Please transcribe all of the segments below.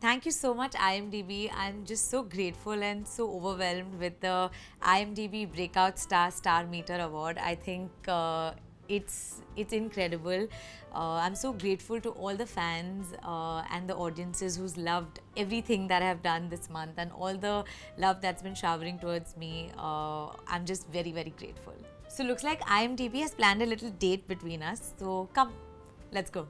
Thank you so much, IMDb. I'm just so grateful and so overwhelmed with the IMDb Breakout Star STARmeter Award. I think it's incredible. I'm so grateful to all the fans and the audiences who's loved everything that I have done this month and all the love that's been showering towards me. I'm just very, very grateful. So looks like IMDb has planned a little date between us. So come, let's go.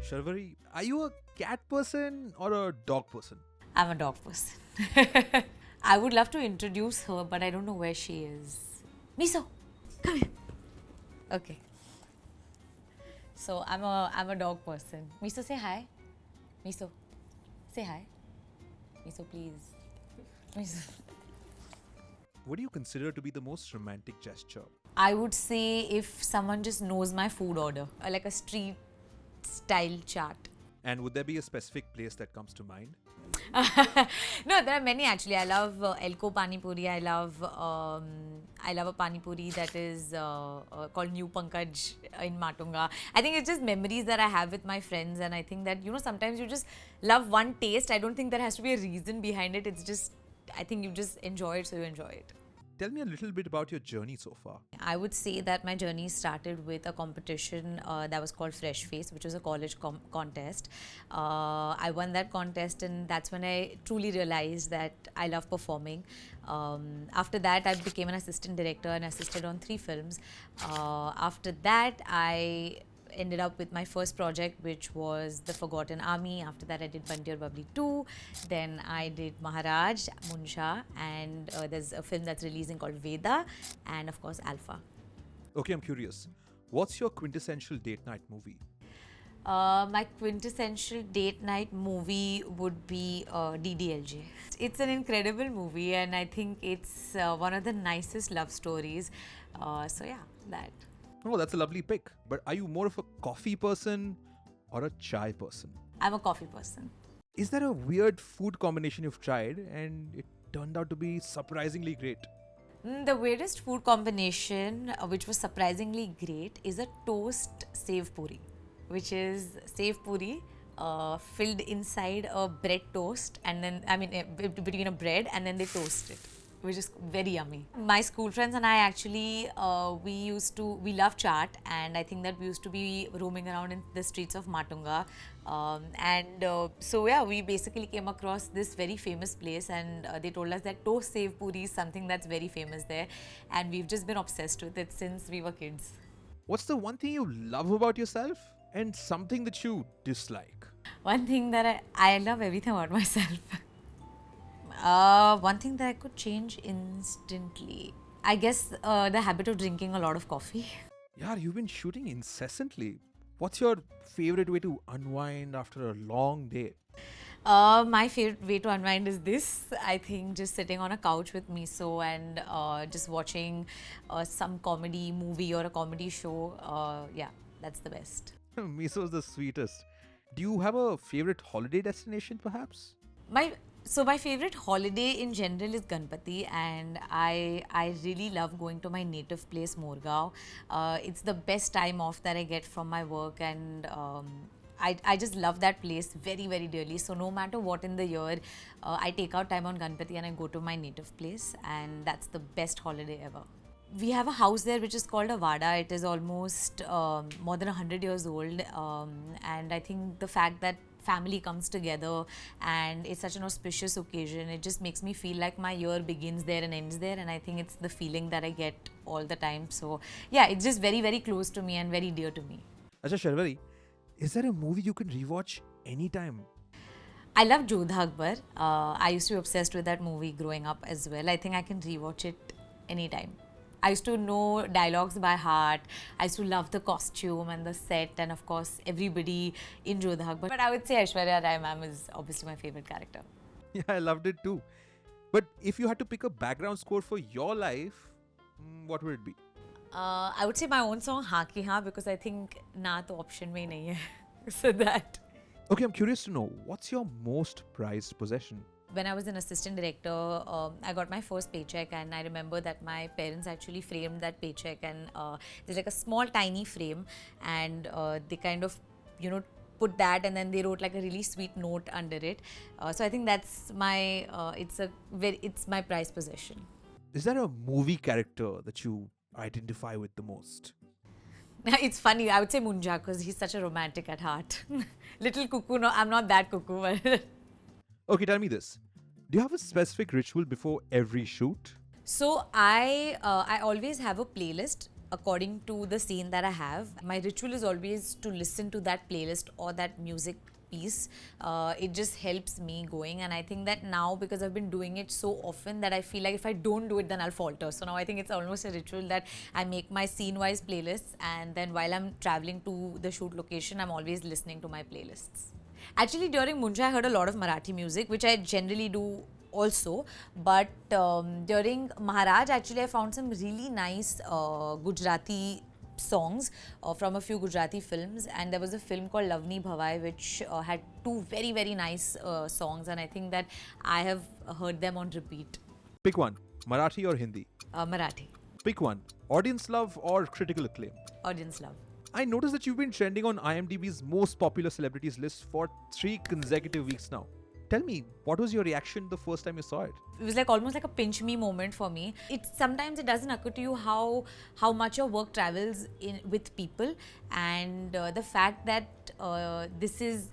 Sharvari, are you a cat person or a dog person? I'm a dog person. I would love to introduce her, but I don't know where she is. Miso, come here. Okay. So I'm a dog person. Miso, say hi. Miso, say hi. Miso, please. Miso. What do you consider to be the most romantic gesture? I would say if someone just knows my food order, like a street style chart. And would there be a specific place that comes to mind? No, there are many actually. I love Elko Pani Puri. I love a Pani Puri that is called New Pankaj in Matunga. I think it's just memories that I have with my friends, and I think that sometimes you just love one taste. I don't think there has to be a reason behind it. It's just I think you just enjoy it, so you enjoy it. Tell me a little bit about your journey so far. I would say that my journey started with a competition that was called Fresh Face, which was a college contest. I won that contest, and that's when I truly realized that I love performing. After that, I became an assistant director and assisted on 3 films. After that, I ended up with my first project, which was The Forgotten Army. After that, I did Bandier Bubbly 2. Then I did Maharaj, Munjya, and there's a film that's releasing called Veda, and of course, Alpha. Okay, I'm curious. What's your quintessential date night movie? My quintessential date night movie would be DDLJ. It's an incredible movie, and I think it's one of the nicest love stories. So yeah, that. Oh, that's a lovely pick. But are you more of a coffee person or a chai person? I'm a coffee person. Is there a weird food combination you've tried and it turned out to be surprisingly great? The weirdest food combination, which was surprisingly great, is a toast save puri, which is save puri filled inside a bread toast, and then between a bread, and then they toast it, which is very yummy. My school friends and I actually, we love chaat, and I think that we used to be roaming around in the streets of Matunga. So yeah, we basically came across this very famous place, and they told us that toast save puri is something that's very famous there, and we've just been obsessed with it since we were kids. What's the one thing you love about yourself and something that you dislike? One thing that I love everything about myself. One thing that I could change instantly, I guess the habit of drinking a lot of coffee. Yeah, you've been shooting incessantly. What's your favorite way to unwind after a long day? My favorite way to unwind is this. I think just sitting on a couch with Miso and just watching some comedy movie or a comedy show. Yeah, that's the best. Miso's the sweetest. Do you have a favorite holiday destination perhaps? My favorite holiday in general is Ganpati, and I really love going to my native place Morgaon. It's the best time off that I get from my work, and I just love that place very, very dearly. So no matter what in the year, I take out time on Ganpati and I go to my native place, and that's the best holiday ever. We have a house there which is called a Vada. It is almost more than 100 years old, and I think the fact that family comes together and it's such an auspicious occasion, it just makes me feel like my year begins there and ends there, and I think it's the feeling that I get all the time. So yeah, it's just very, very close to me and very dear to me. Acha Sharvari, is there a movie you can rewatch anytime? I love Jodha Akbar. I used to be obsessed with that movie growing up as well. I think I can rewatch it anytime. I used to know dialogues by heart. I used to love the costume and the set, and of course everybody in Jodha Akbar. But I would say Aishwarya Rai ma'am is obviously my favorite character. Yeah, I loved it too. But if you had to pick a background score for your life, what would it be? I would say my own song Haan Ki Haan, because I think na to option mein nahi hai. So that. Okay, I'm curious to know, what's your most prized possession? When I was an assistant director, I got my first paycheck, and I remember that my parents actually framed that paycheck, and there's like a small tiny frame, and they kind of put that, and then they wrote like a really sweet note under it. So I think that's my it's my prized possession. Is there a movie character that you identify with the most? It's funny. I would say Munjya because he's such a romantic at heart. Little cuckoo. No, I'm not that cuckoo. But Okay, tell me this. Do you have a specific ritual before every shoot? so I always have a playlist according to the scene that I have. My ritual is always to listen to that playlist or that music piece. It just helps me going, and I think that now because I've been doing it so often that I feel like if I don't do it, then I'll falter. So now I think it's almost a ritual that I make my scene-wise playlists, and then while I'm traveling to the shoot location, I'm always listening to my playlists. Actually, during Munjya, I heard a lot of Marathi music, which I generally do also. But during Maharaj, actually, I found some really nice Gujarati songs from a few Gujarati films. And there was a film called Lavni Bhavai, which had two very, very nice songs. And I think that I have heard them on repeat. Pick one, Marathi or Hindi. Marathi, Pick one, audience love or critical acclaim. audience love. I noticed that you've been trending on IMDb's most popular celebrities list for 3 consecutive weeks now. Tell me, what was your reaction the first time you saw it? It was like almost like a pinch me moment for me. Sometimes it doesn't occur to you how much your work travels in with people, and the fact that this is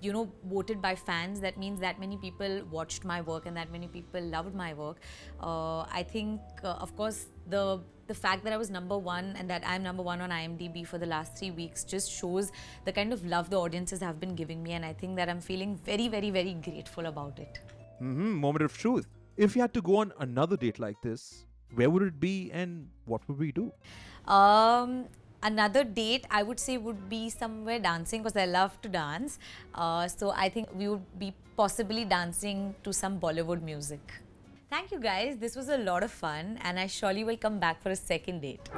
voted by fans, that means that many people watched my work and that many people loved my work. I think of course the fact that I was number one and that I'm number one on IMDb for the last 3 weeks just shows the kind of love the audiences have been giving me, and I think that I'm feeling very, very, very grateful about it. Moment of truth. If you had to go on another date like this, where would it be and what would we do? Another date I would say would be somewhere dancing because I love to dance. So I think we would be possibly dancing to some Bollywood music. Thank you guys. This was a lot of fun and I surely will come back for a second date.